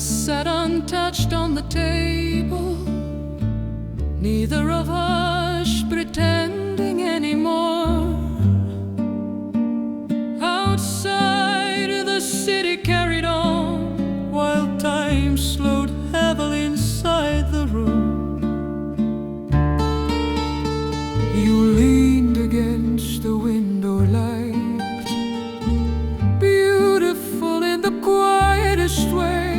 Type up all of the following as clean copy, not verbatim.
sat untouched on the table, neither of us pretending anymore. Outside, the city carried on, while time slowed heavily inside the room. You leaned against the window light, beautiful in the quietest way,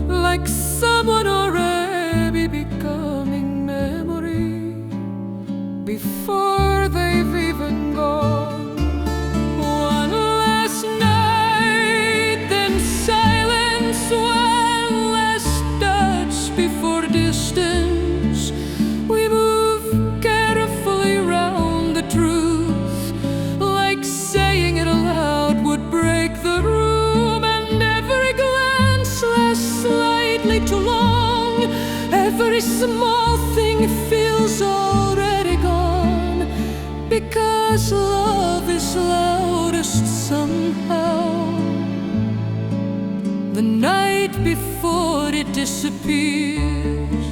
like someone already becoming memory before they've even gone. One last night, then silence, one last touch before distance. We move carefully round the truth, like saying it aloud would break the room. And every glance lasts slightly too long, every small thing feels already gone, because love is loudest somehow. The night before it disappears,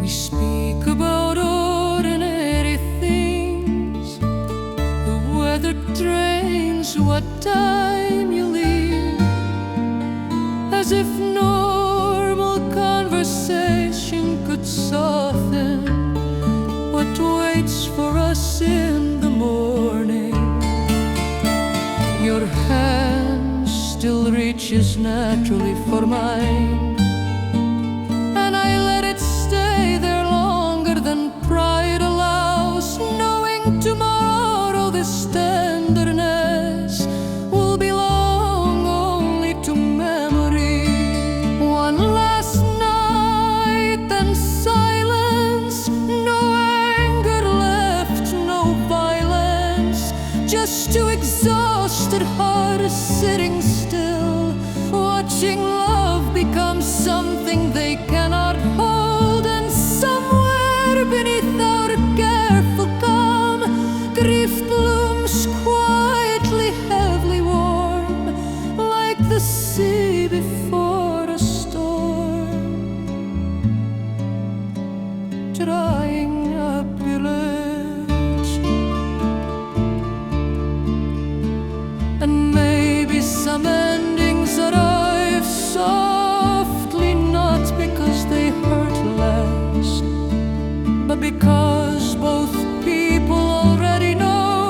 we speak about ordinary things. The weather drains what time you leave, as if normal conversation could soften what waits for us in the morning. Your hand still reaches naturally for mine, and I let it stay there longer than pride allows, knowing tomorrow this tenderness will belong only to memory. One last night, then silence, no anger left, no violence, just two exhausted hearts sitting still, watching love become something they cannot hold. And somewhere beneath our careful calm, grief blooms quietly, heavily warm, like the sea before a storm, drying up village. And maybe some endings arrive softly, not because they hurt less, but because both people already know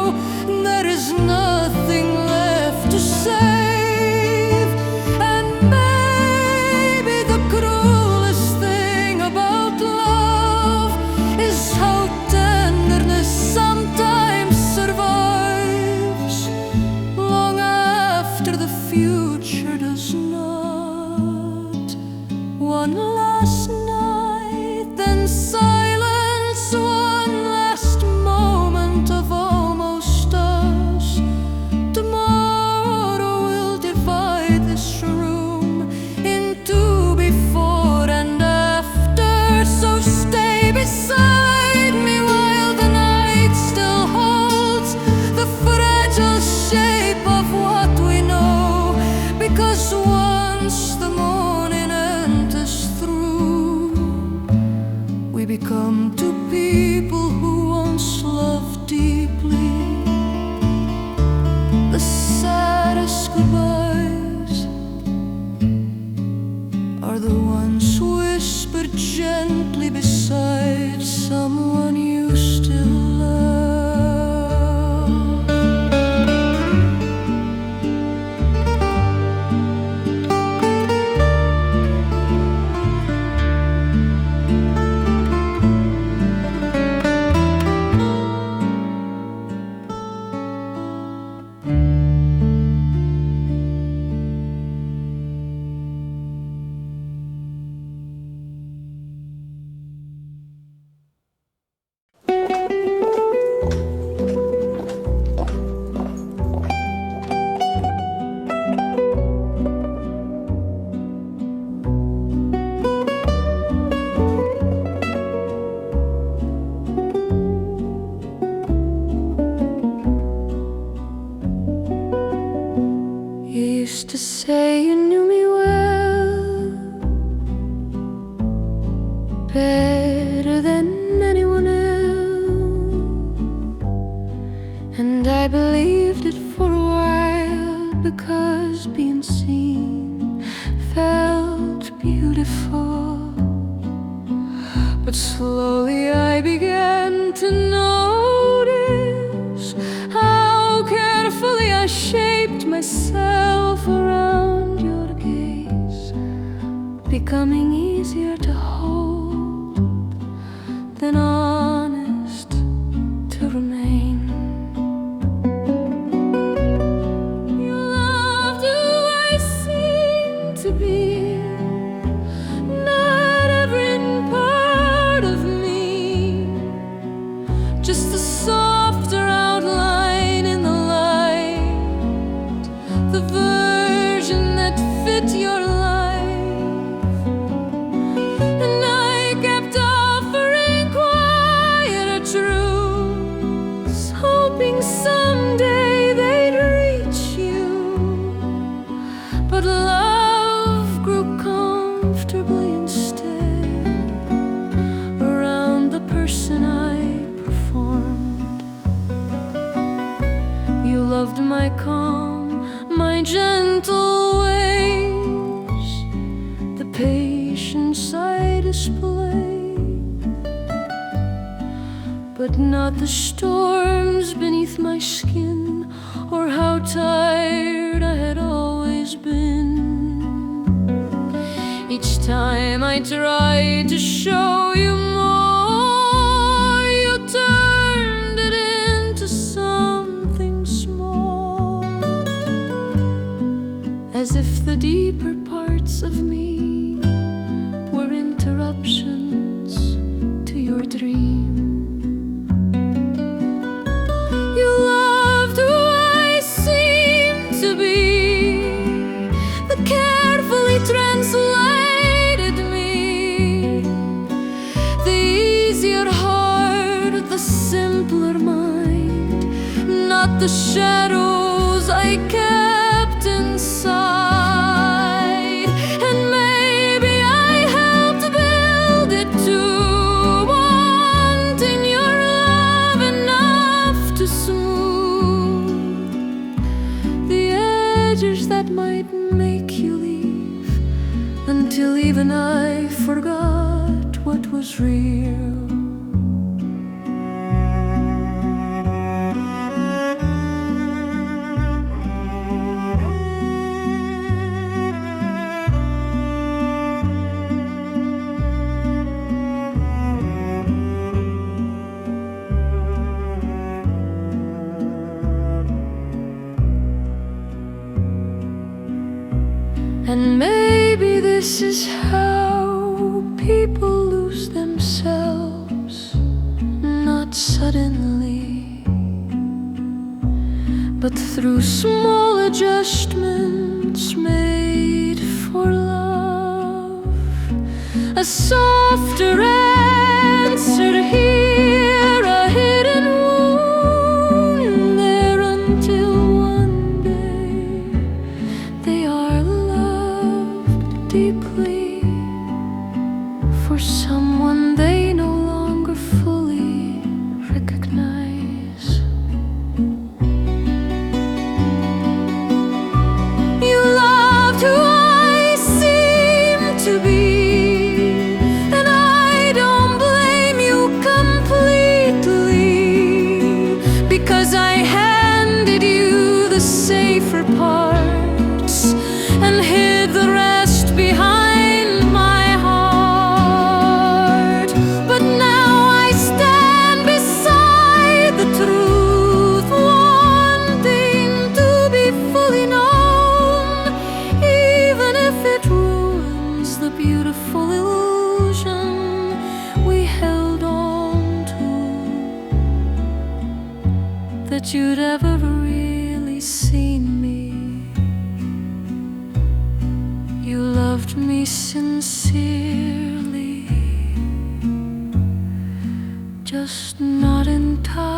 to say you knew me well, better than anyone else, and I believed it for a while, because being seen felt beautiful. But slowly I began to notice how carefully I shaped myself around your gaze, becoming easier to hold than honest to remain. You loved who I seemed to be, not every part of me, just a softer outline in the light, the version that fit your life. And I kept offering quieter truths, hoping someday they'd reach you. But love grew comfortably instead around the person I performed. You loved my calm, my gentle ways, the patience I displayed, but not the storms beneath my skin, or how tired I had always been. Each time I tried to show you more, you turned it into something small, as if the deeper parts of me were interruptions to your dream. You loved who I seemed to be, the carefully translated me, the easier heart, the simpler mind, not the shadows I kept inside. And maybe I helped build it too, wanting your love enough to smooth the edges that might make you leave, until even I forgot what was real. And maybe this is how people lose themselves, not suddenly, but through small adjustments made for love. A softer answer here, a hidden wound there, until one day they are deeply for someone they no longer fully recognize. You loved who I seemed to be, and I don't blame you completely, because I handed you the safer parts and hid the rest behind my heart. But now I stand beside the truth, wanting to be fully known, even if it ruins the beautiful illusion we held on to, that you'd ever really seen me. You loved me sincerely, just not entirely.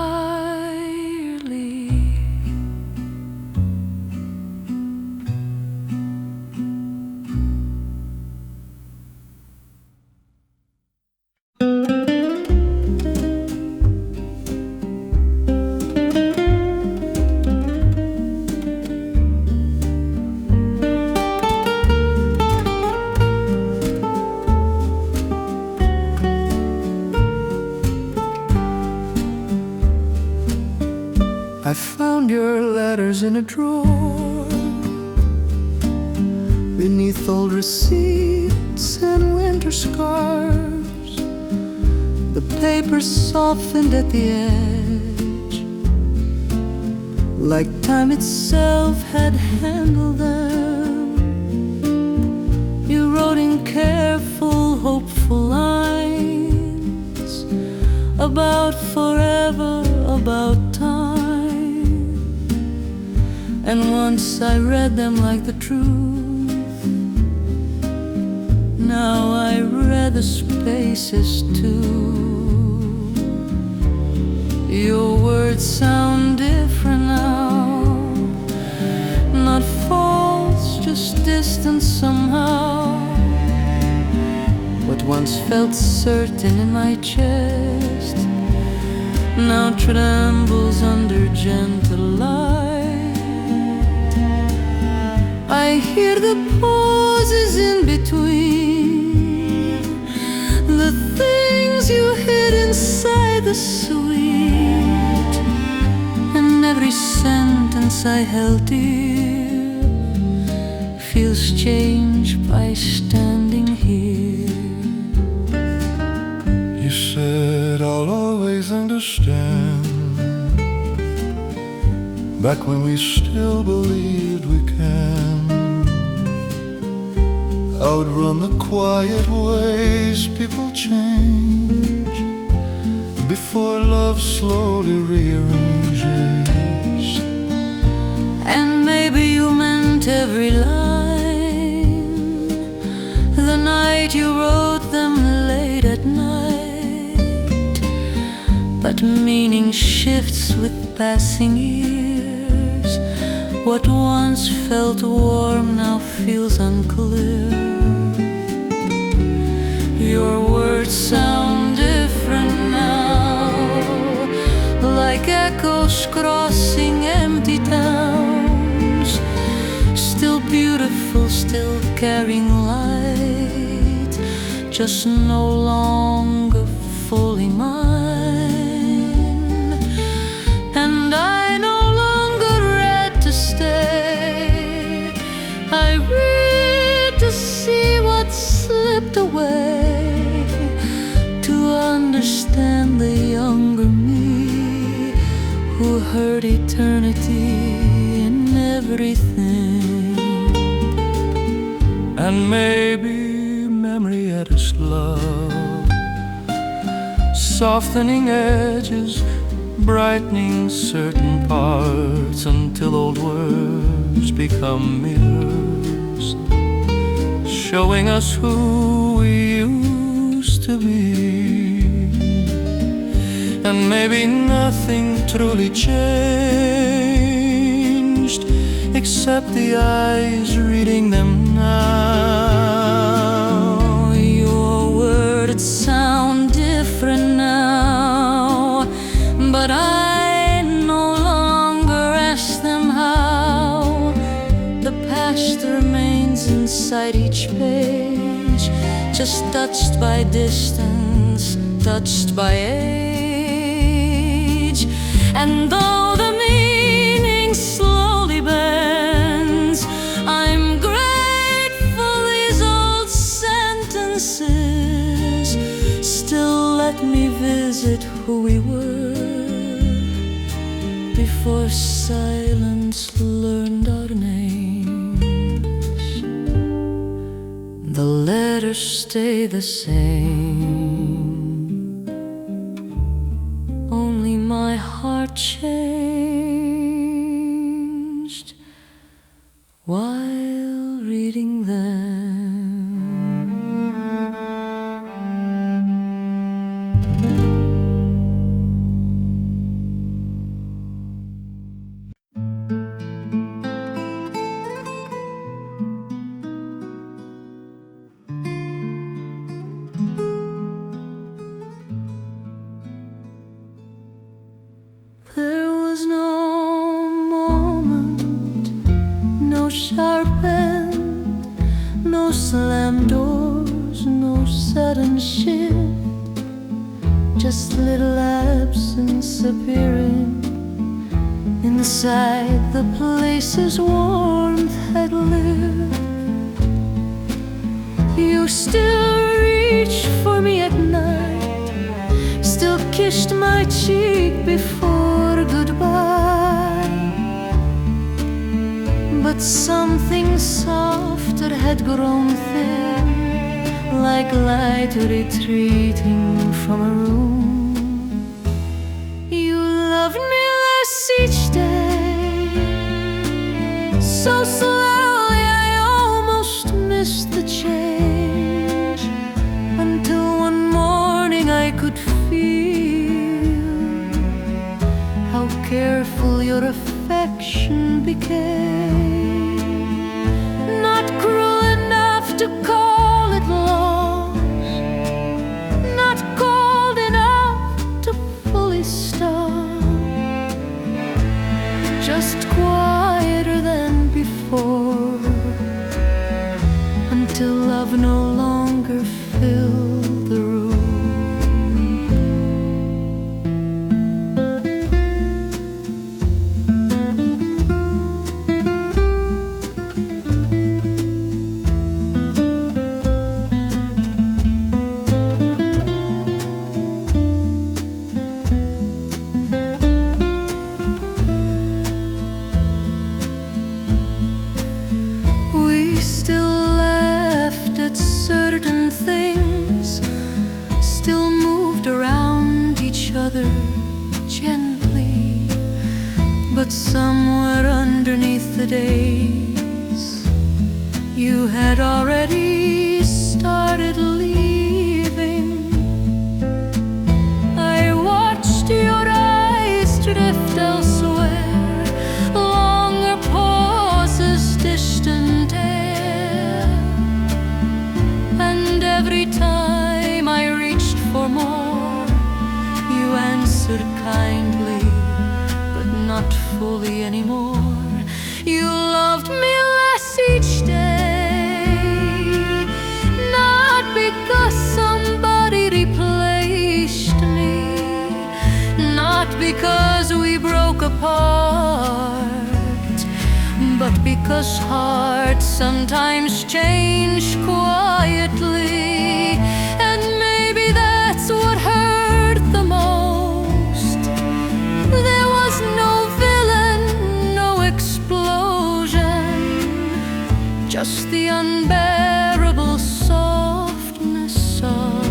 I found your letters in a drawer, beneath old receipts and winter scarves. The paper softened at the edge, like time itself had handled them. You wrote in careful, hopeful lines about forever, about time. And once I read them like the truth. Now I read the spaces too. Your words sound different now, not false, just distant somehow. What once felt certain in my chest now trembles under gentle light. I hear the pauses in between, the things you hid inside the sweet, and every sentence I held dear feels changed by standing here. You said I'll always understand, back when we still believed we can outrun the quiet ways people change before love slowly rearranges. And maybe you meant every line, the night you wrote them late at night. But meaning shifts with passing years. What once felt warm now feels unclear. Your words sound different now, like echoes crossing empty towns. Still beautiful, still carrying light, just no longer fully mine. And I no longer read to stay, I read to see what slipped away, to understand the younger me who heard eternity in everything. And maybe memory at its love, softening edges, brightening certain parts, until old words become mirrors, showing us who we used to be. And maybe nothing truly changed, except the eyes reading them now. Your words sound different now, but I no longer ask them how. The past remains inside each page, just touched by distance, touched by age. And though the meaning slowly bends, I'm grateful these old sentences still let me visit who we were before silence learned our names. The letters stay the same, only my heart changed while reading them. There was no moment, no sharp end, no slam doors, no sudden shift, just little absence appearing in inside the place's warmth had lived. You still reached for me at night, still kissed my cheek before goodbye. But something softer had grown thin, like light retreating from a room. You loved me less each day, so slowly I almost missed the change, until one morning I could feel how careful your affection became. Not cruel enough to call it loss, not cold enough to fully stop, just quieter than before, until love no longer filled the room. Still laughed at certain things, still moved around each other gently. But somewhere underneath the days, you had already started leaving. I watched your eyes drift elsewhere, longer pauses, distant air. And every time I reached for more, you answered kindly, but not fully anymore. You loved me less each day, not because somebody replaced me, not because we broke apart, but because hearts sometimes change quietly. And maybe that's what hurt the most. There was no villain, no explosion, just the unbearable softness of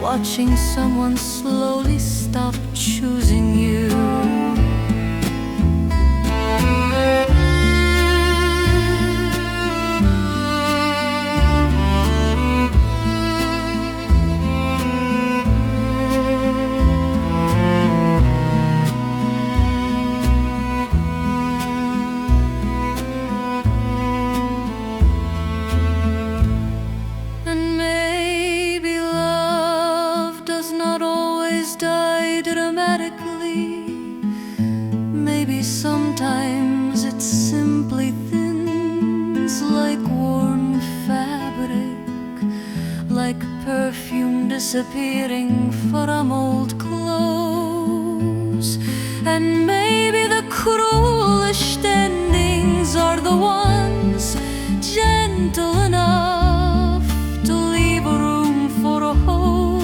watching someone slowly stop choosing you. Dramatically, maybe sometimes it simply thins, like worn fabric, like perfume disappearing from old clothes. And maybe the cruelest endings are the ones gentle enough to leave room for a hope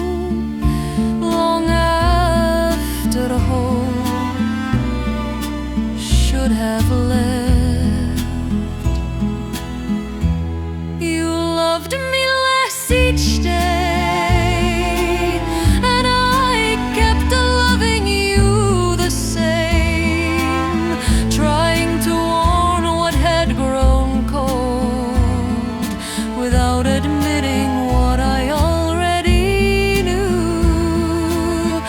long after hope should have left. You loved me less each day, and I kept loving you the same, trying to warn what had grown cold without admitting what I already knew.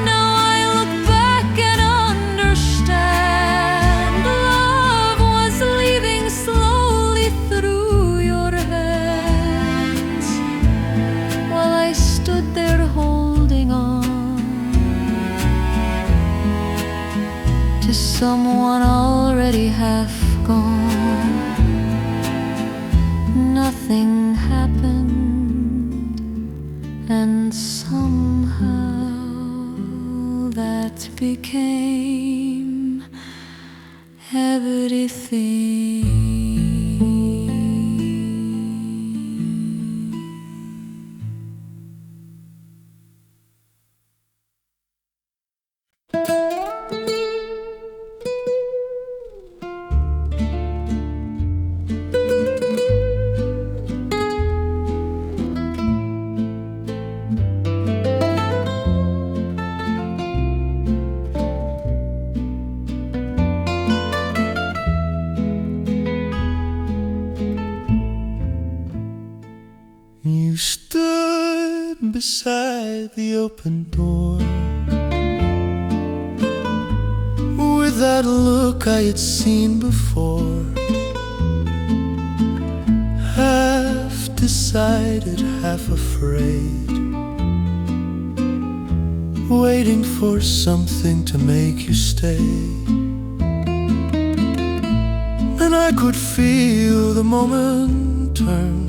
Now I look back and understand, love was leaving slowly through your hands, while I stood there holding on to someone already half gone. Nothing happened, and somehow that became everything. You stood beside the open door with that look I had seen before, half decided, half afraid, waiting for something to make you stay. And I could feel the moment turn,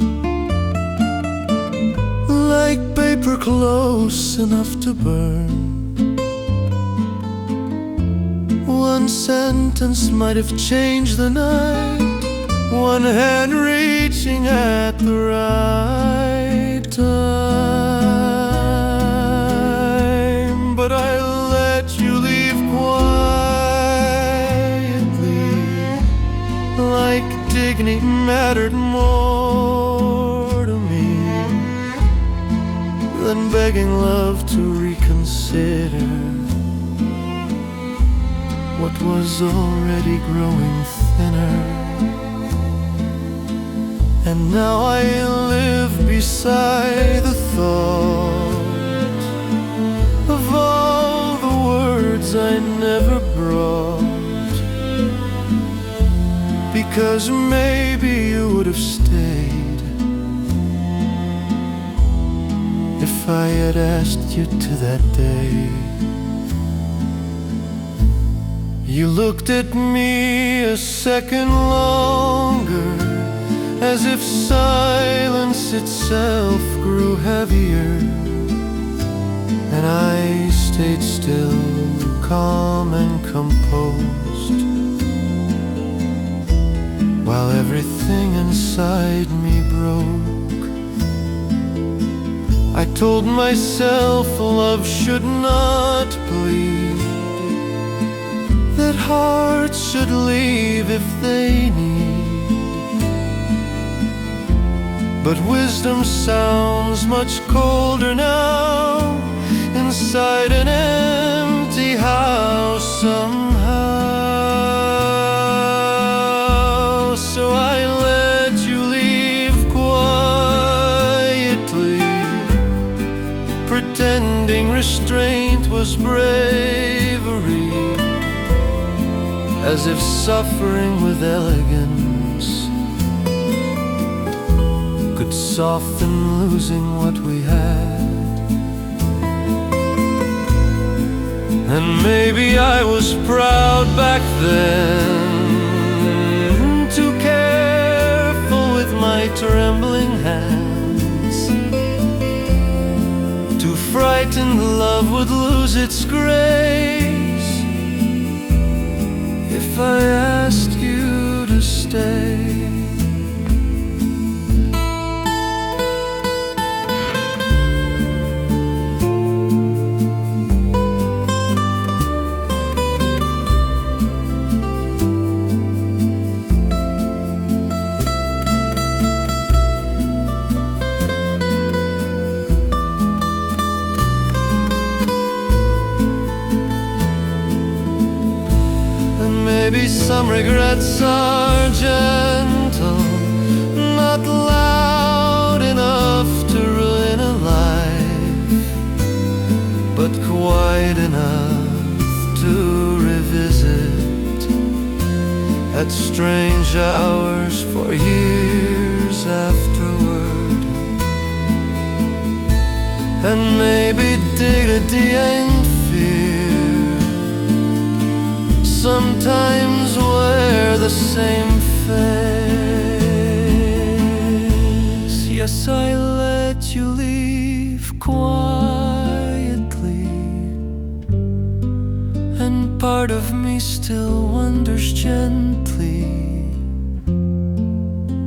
like paper close enough to burn. One sentence might have changed the night, one hand reaching at the right time. But I let you leave quietly, like dignity mattered more to me than begging love to reconsider what was already growing thinner. And now I live beside the thought of all the words I never brought, because maybe you would have stayed if I had asked you to that day. You looked at me a second longer, as if silence itself grew heavier, and I stayed still, calm and composed, while everything inside me broke. I told myself love should not bleed, that hearts should leave if they need. But wisdom sounds much colder now, inside an empty house somehow. So I let you leave quietly, pretending restraint was bravery, as if suffering with elegance could soften losing what we had. And maybe I was proud back then, too careful with my trembling hands, too frightened love would lose its grace if I asked you to stay. Maybe some regrets are gentle, not loud enough to ruin a life, but quiet enough to revisit at strange hours for years afterward. And maybe dignity and fear sometimes wear the same face. Yes, I let you leave quietly, and part of me me still wonders gently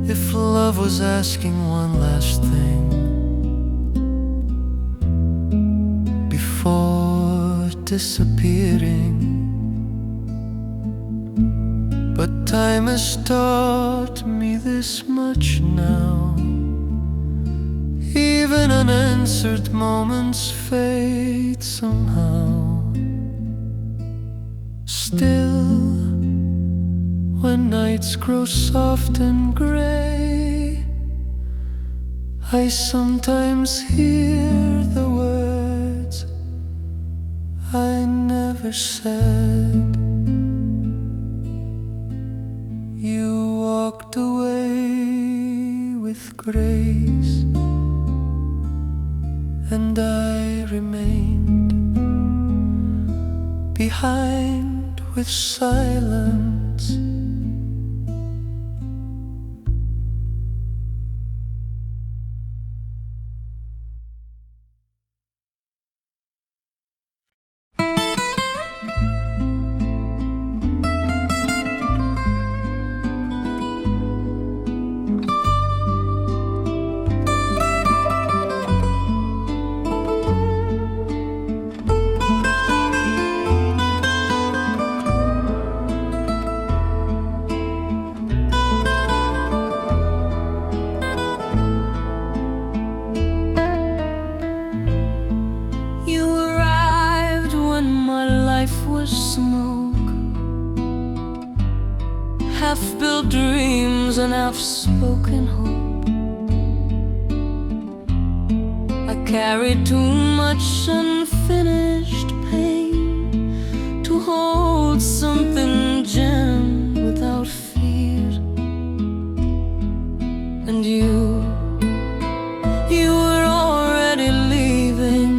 if love was asking one last thing before disappearing. But time has taught me this much now: even unanswered moments fade somehow. Still, when nights grow soft and gray, I sometimes hear the words I never said. You walked away with grace, and I remained behind with silence. Smoke, half-built dreams and half-spoken hope. I carried too much unfinished pain to hold something gem without fear. And you were already leaving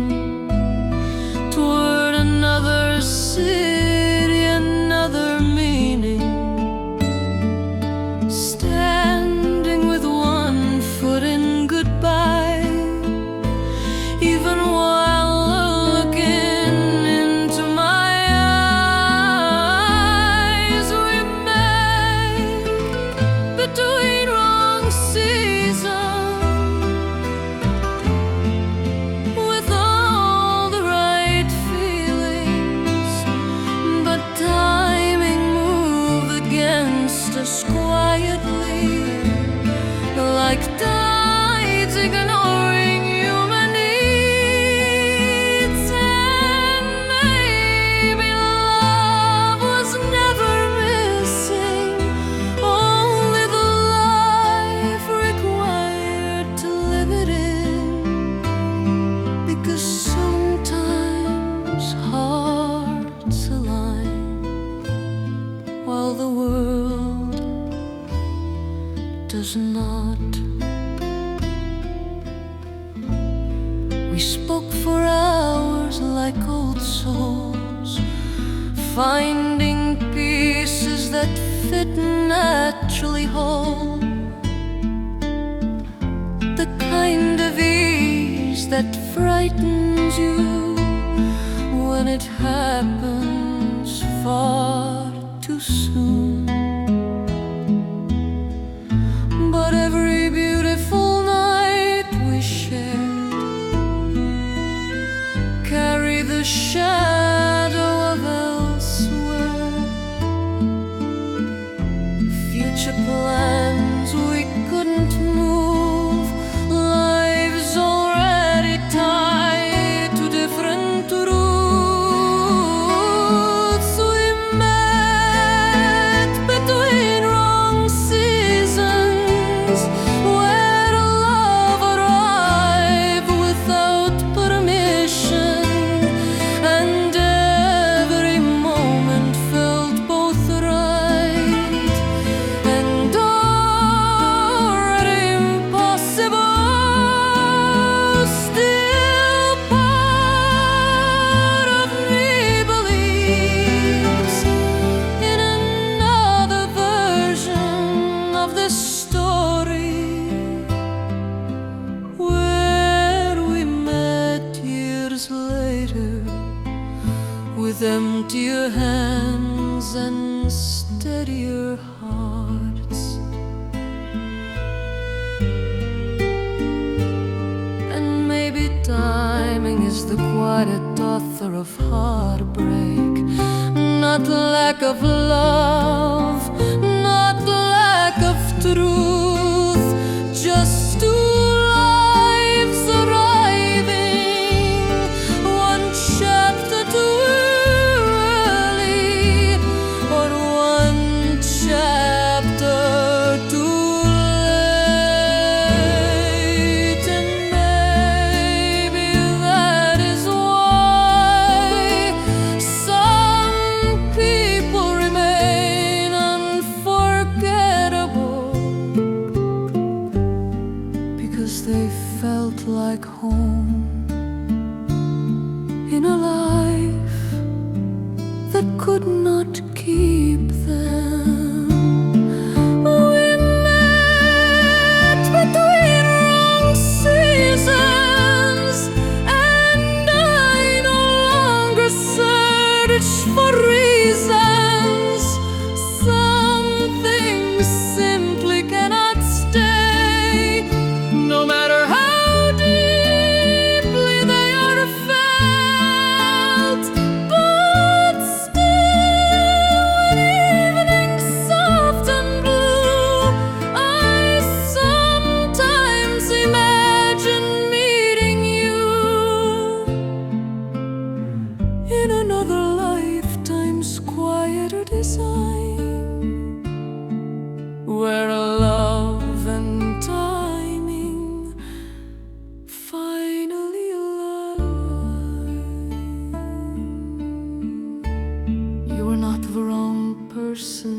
toward another city, another meaning, standing with one foot in goodbye, even while looking into my eyes. We met between wrong seasons, with all the right feelings, but timing moved against us quietly, like tides ignoring human needs. And maybe love was never missing, only the life required to live it in, because sometimes hearts align while the world does not. We spoke for hours like old souls, finding pieces that fit naturally whole, the kind of ease that frightens you when it happens far too soon. But every beautiful night we share carry the shadow of elsewhere, future plans we couldn't move, lives already tied to different rules. their hearts. And maybe timing is the quiet author of heartbreak, not lack of love, not lack of truth, just two lives arriving, one chapter too early, or one chapter too late. And maybe that is why some people remain unforgettable, because they felt like home in a life that could not keep them. We met between wrong seasons, and I no longer search for reasons. Some things simply cannot stay, no matter how deeply they are felt. But still, when evening's soft and blue, I sometimes imagine meeting you in another lifetime's quieter design, where love and timing finally align. You are not the wrong person,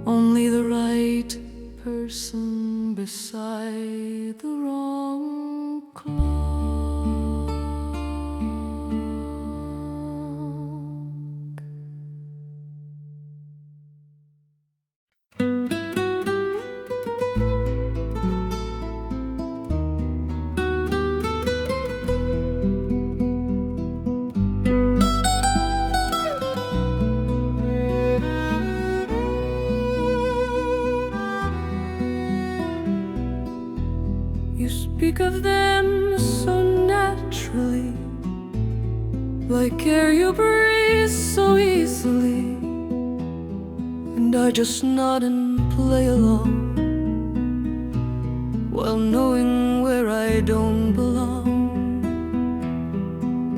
only the right person beside the wrong clock. You speak of them so naturally, like air you breathe so easily, and I just nod and play along, while knowing where I don't belong.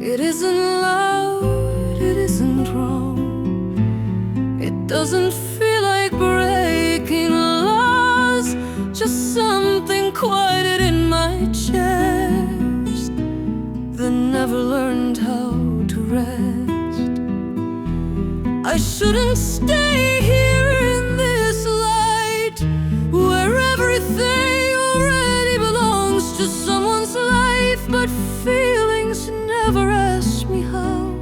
It isn't loud, it isn't wrong, it doesn't feel like breaking laws, just something quieted in my chest that never learned how to rest. I shouldn't stay here in this light, where everything already belongs to someone's life, but feelings never ask me how.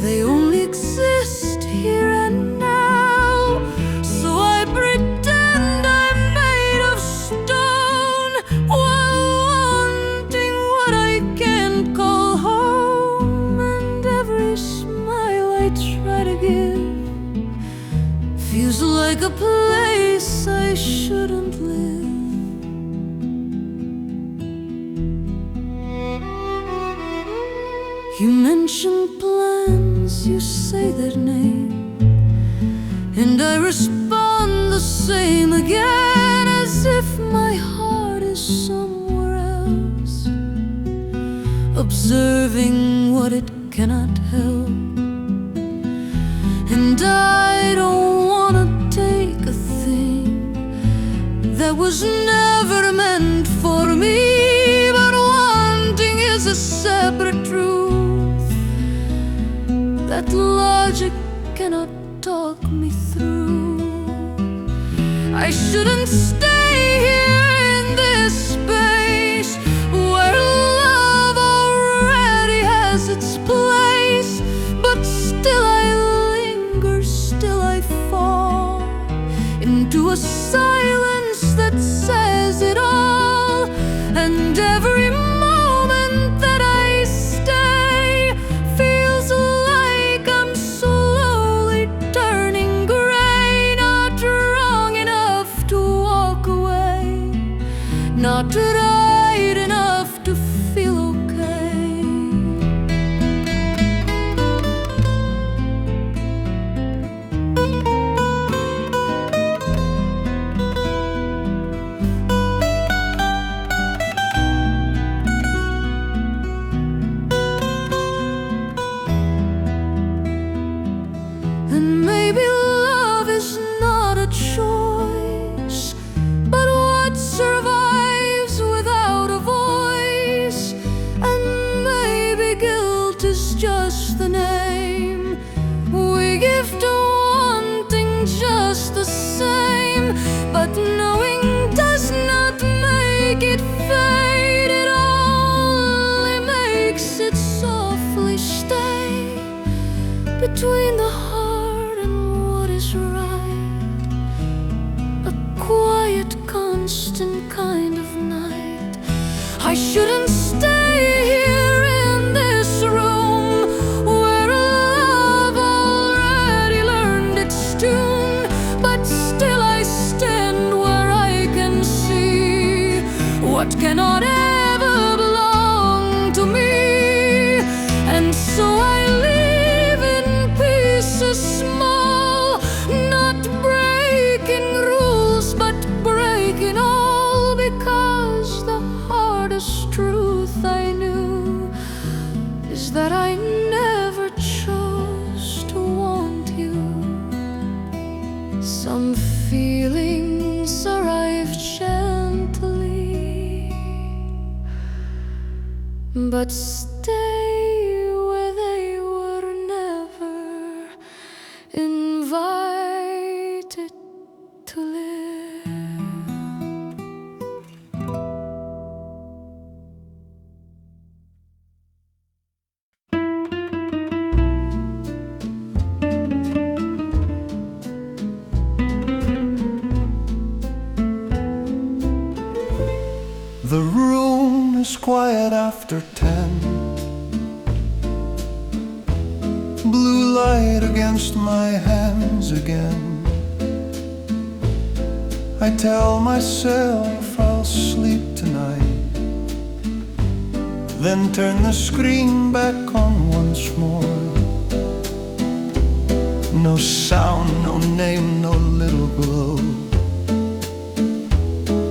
They only exist here and now, so I pretend I'm made of stone, while wanting what I can't call home. And every smile I try to give feels like a place I shouldn't live. You mention plans, you say their name, and I respond the same again, as if my heart is somewhere else, observing what it cannot help. And I don't wanna take a thing that was never meant for me, but wanting is a separate truth that logic cannot talk me through. I shouldn't stay here in this space, where love already has its place, but still I linger, still I fall into a silence that says it all. And every moment that I stay feels like I'm so just the name. We give to wanting just the same, but knowing does not make it fade. It only makes it softly stay between the heart and what is right. A quiet, constant kind of night. I shouldn't stay here in this room where love already learned its tune, but still I stand where I can see what cannot ever belong to me. And so I live in pieces small, not breaking rules but breaking all, because the hardest truth I knew is that I never chose to want you. Some feelings arrive gently, but stay where they were never invited to live. The room is quiet after 10. Blue light against my hands again. I tell myself I'll sleep tonight, then turn the screen back on once more. No sound, no name, no little glow.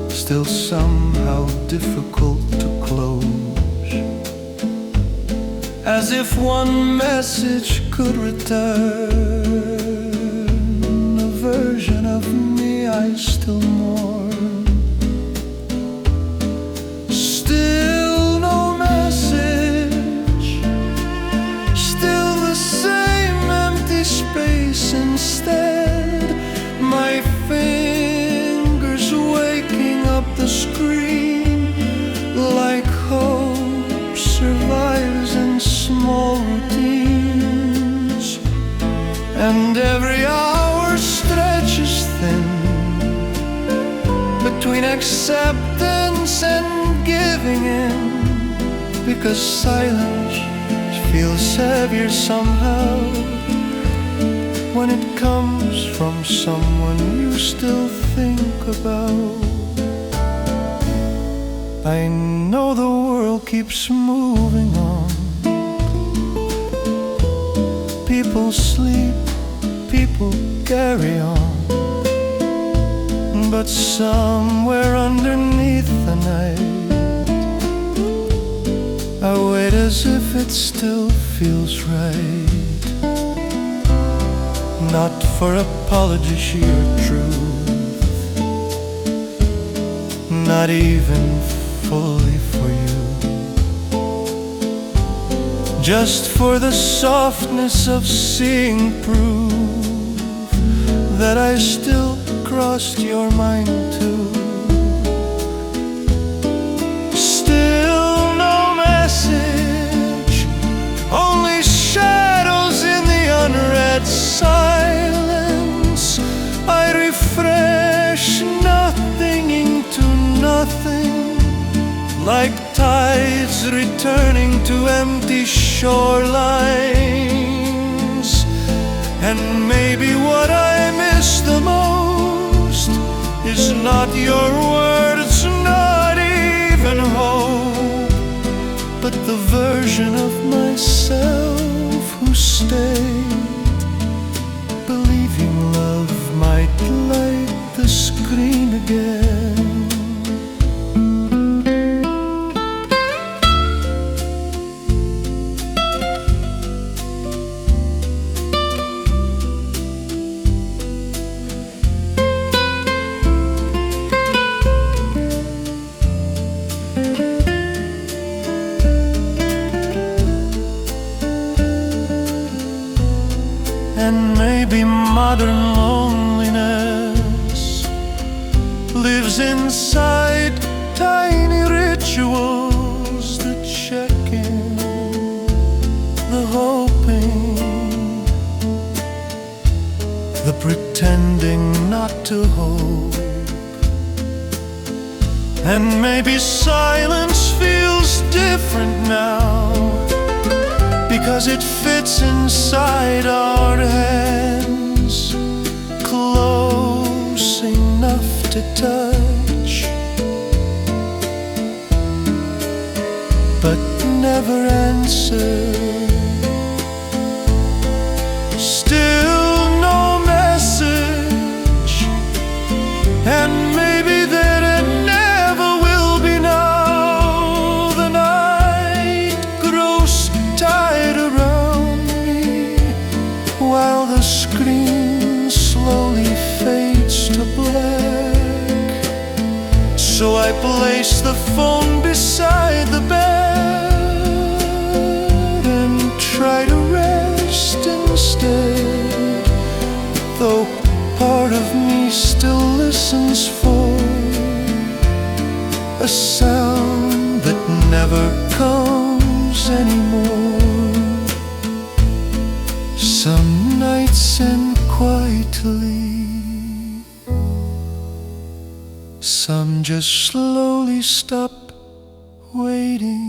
Still somehow difficult to close, as if one message could return a version of me I still mourn. Still no message, still the same empty space instead. My fingers waking up the screen like hope survives in small routines, and every hour stretches thin between acceptance and giving in, because silence feels heavier somehow when it comes from someone you still think about. I know the world keeps moving on. People sleep, people carry on, but somewhere underneath the night I wait as if it still feels right. Not for apology or truth, not even fully for you, just for the softness of seeing proof that I still crossed your mind too. Still no message, only shadows in the unread silence. I refresh nothing into nothing, like tides returning to empty shorelines. And maybe what I miss the most is not your words, not even hope, but the version of myself who stayed, believing love might light the screen again. And maybe modern loneliness lives inside tiny rituals, the check-in, the hoping, the pretending not to hope. And maybe silence feels different now, because it fits inside our hands, close enough to touch, but never answer. Still no message, and maybe that it never will be now. The night grows tight around me, while the screen slowly fades to black. So I place the phone beside the bed and try to rest instead, though part of me still listens for a sound that never comes anymore. Some nights end quietly, some just slowly stop waiting.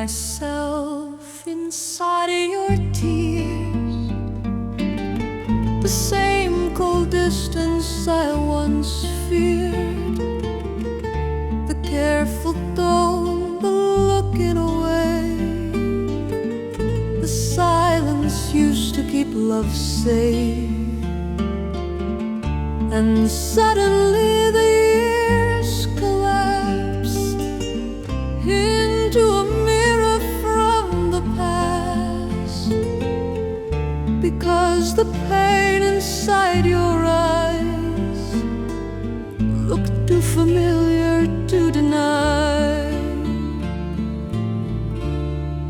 Myself inside of your tears, the same cold distance I once feared, the careful tone, the looking away, the silence used to keep love safe. And suddenly the years collapse into a mirror from the past, because the pain inside your eyes looked too familiar to deny.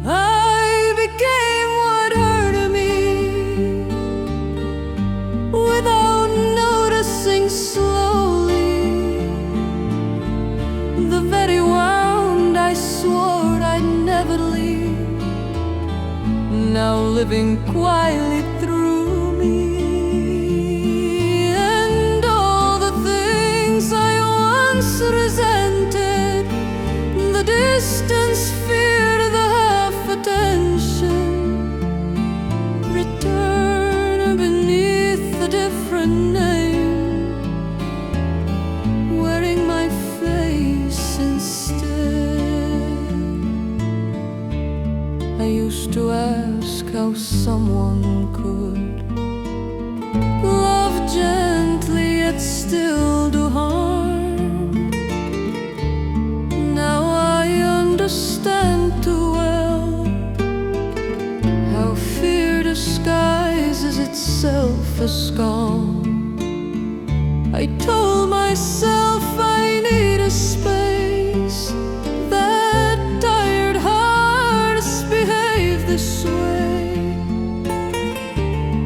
I became what hurt me without noticing. Slowly, the very wound I swore I'd never leave, now living quietly through me. And all the things I once resented, the distance fear, the half attention, return beneath a different name, wearing my face instead. I used to ask how someone could love gently yet still do harm. Now I understand too well how fear disguises itself as calm. I told myself I need a space, that tired hearts behave this way.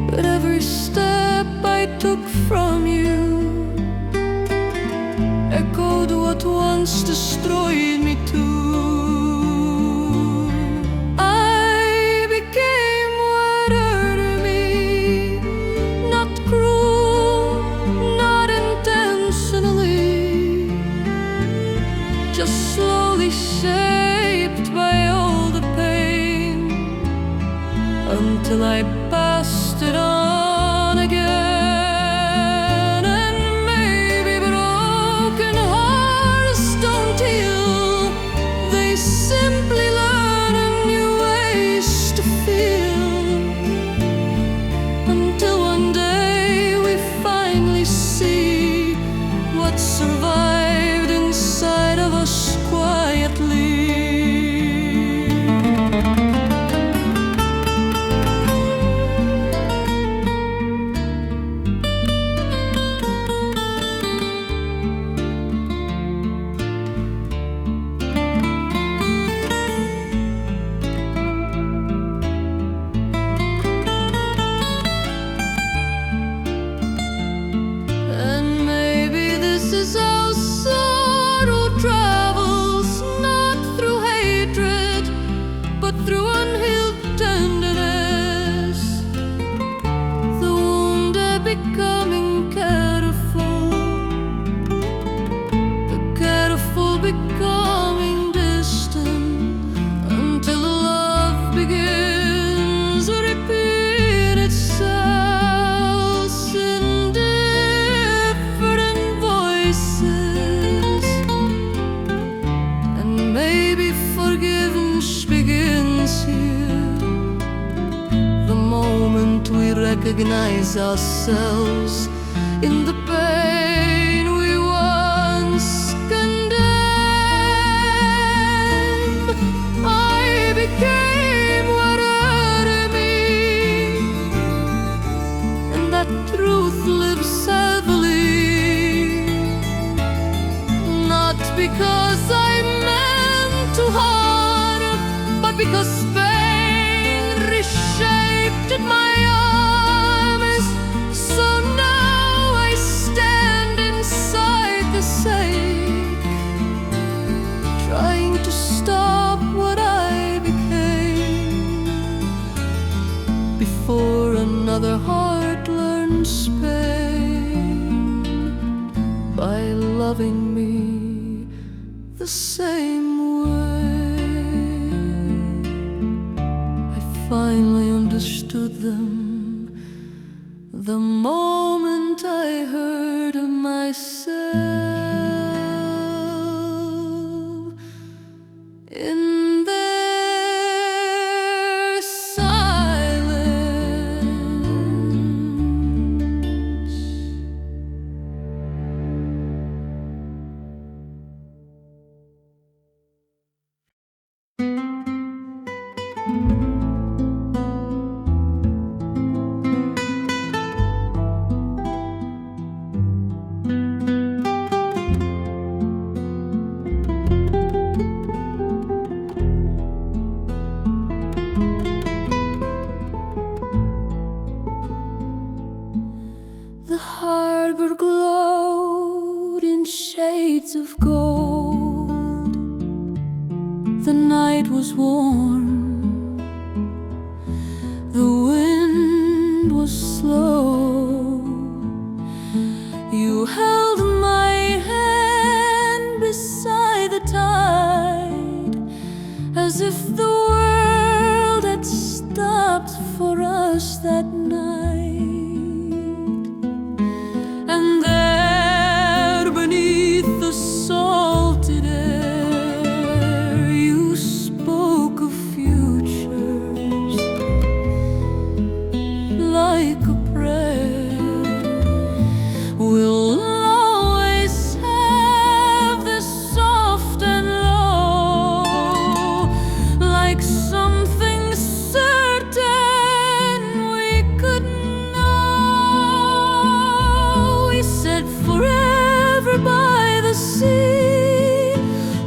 But every step I took from you echoed what once destroyed me too. I became what hurt me, not cruel, not intentionally, just slowly shaped by all the pain, until I passed it on again. And maybe broken hearts don't heal, they simply learn new ways to feel, until one day we finally see what survived inside of us quietly. And maybe this is how sorrow travels, not through hatred, but through unhealed tenderness. The wounded becoming careful, the careful becoming distant, until love begins to repeat itself in different voices. And maybe forgiveness begins here, the moment we recognize ourselves in the pain we once condemned. I became what hurt me, and that truth lives heavily, not because I meant to harm, but because pain reshaped my arms. So now I stand inside the sake, trying to stop what I became, before another heart learns pain by loving me the same way. I finally understood them the moment I heard myself in their silence. The harbor glowed in shades of gold. The night was warm, the wind was slow. You held my hand beside the tide, as if the world had stopped for us that night. And there beneath the salted air, you spoke of futures like a prayer. We'll always have this soft and low, like something certain we could know. We said forever by the sea,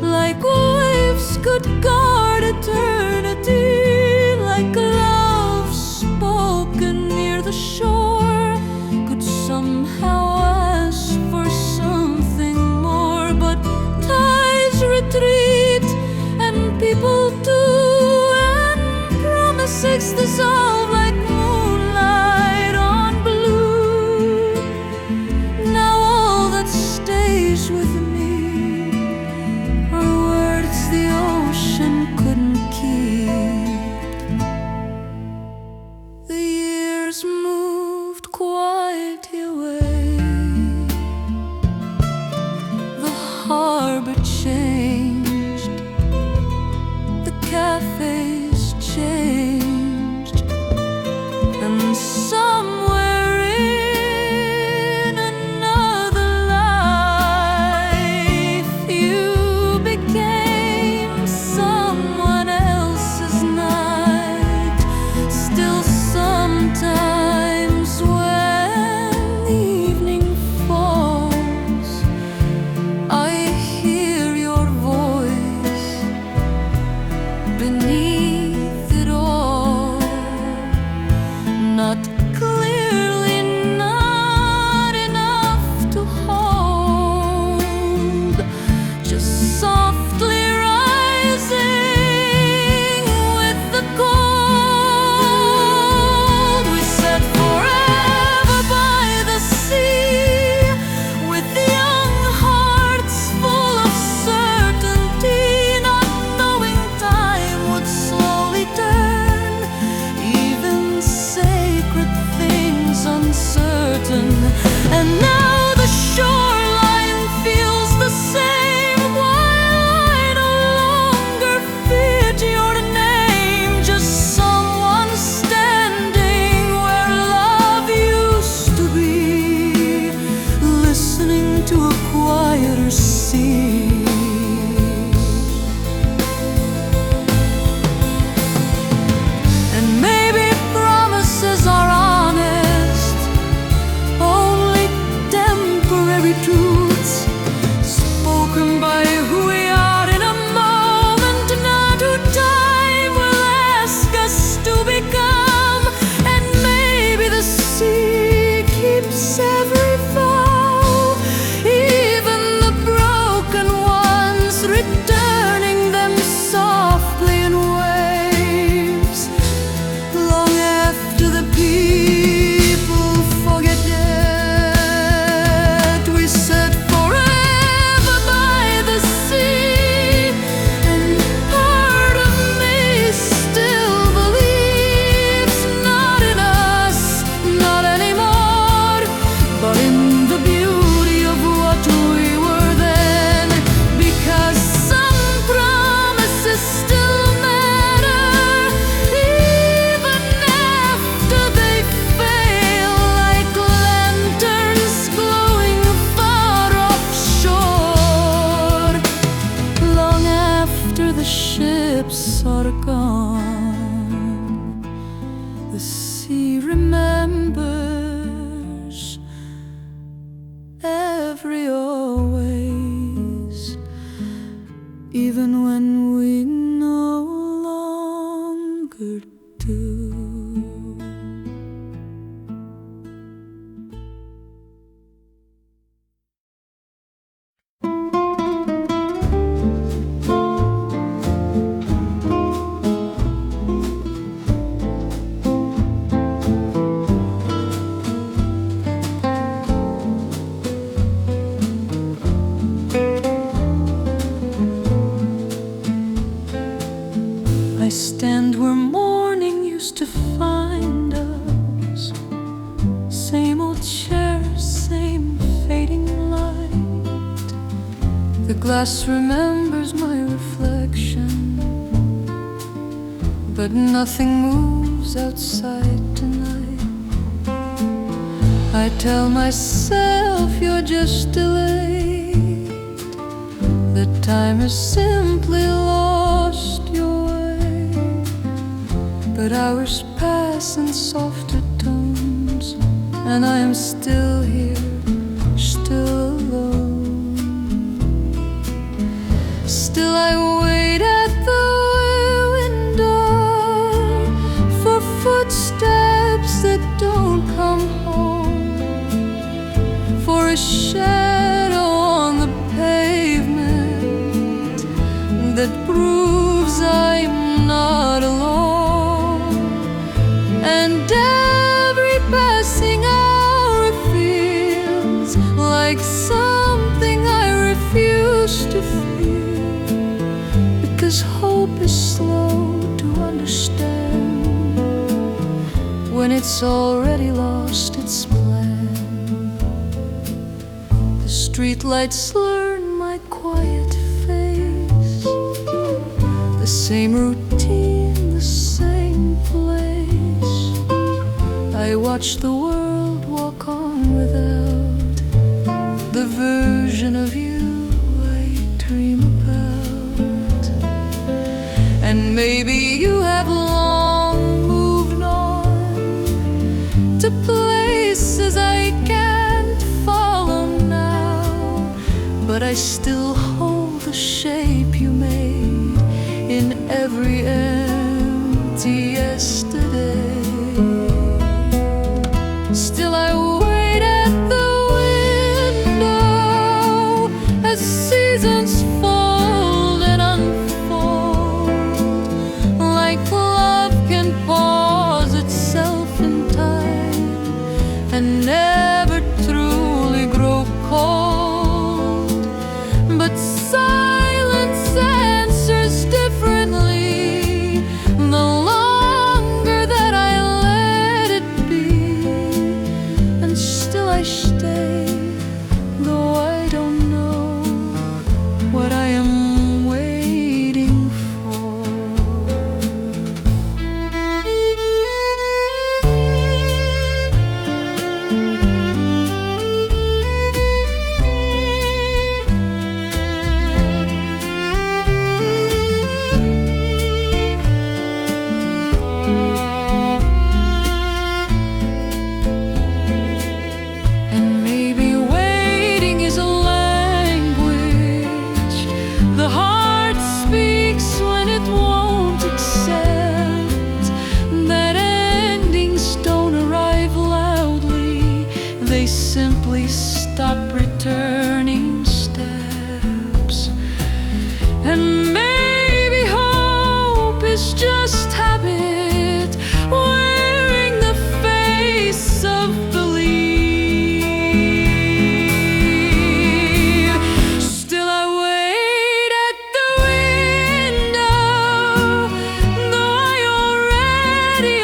like waves could guard eternity, like love spoken near the shore could somehow ask for something more. But tides retreat and people do, and promises dissolve like moonlight on blue. Now all that stays with me are words the ocean couldn't keep. The years moved quietly away, the harbor changed, the cafes changed, and somewhere in another life you became someone else's night. Still sometimes when the evening falls, I hear your voice beneath it all. Not clearly, not enough to hold, just softly rising with the cold. We said forever by the sea, with young hearts full of certainty, not knowing time would slowly turn even sacred things uncertain. And now the shoreline feels the same, while I no longer feared your name. Just someone standing where love used to be, listening to a quieter sea. And maybe promises are honest, only temporary truths spoken by who we are in a moment, not who time will ask us to become. And maybe the sea keeps every vow, even the broken ones, returning them softly in waves, long after the people forget yet. We said forever by the sea, and part of me still believes not in us, not anymore, but in the beauty of what we were then. Because some promises still matter, even after they fail, like lanterns glowing far offshore. Long after the ships are gone, the sea remembers every always, even when we no longer do. stand where morning used to find us. Same old chairs, same fading light. The glass remembers my reflection, but nothing moves outside tonight. I tell myself you're just delayed, that time has simply lost your way. But hours pass in softer tones, and I am still here, still alone. Still I wait at the window for footsteps that don't come home, for a shadow on the pavement that proves I'm not alone. And every passing hour feels like something I refuse to feel, because hope is slow to understand when it's already lost its plan. The streetlights learn my quiet face, the same routine, the same place. I watch the world walk on without the version of you I dream about. And maybe you have long moved on to places I can't follow now, but I still hold the shape you made in every empty yesterday. Still I wait at the window as seasons fold and unfold, like love can pause itself in time and never truly grow cold. But silence answers differently the longer that I let it be. And still I stay, though I don't know what I am waiting for. And maybe waiting is a language the heart speaks when it won't accept that endings don't arrive loudly, they simply stop returning steps. And maybe hope is just habit wearing the face of belief. Still I wait at the window, though I already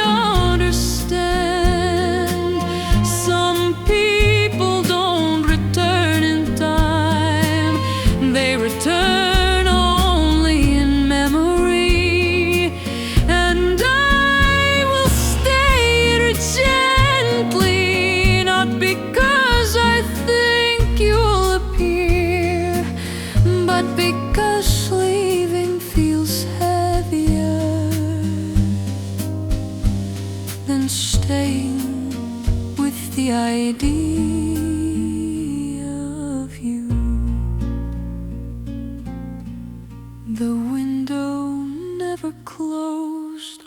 understand some people don't return in time, they return only in memory. And I will stay here gently, not because I think you'll appear, but because leaving feels heavier than staying with the idea of you. The window never closed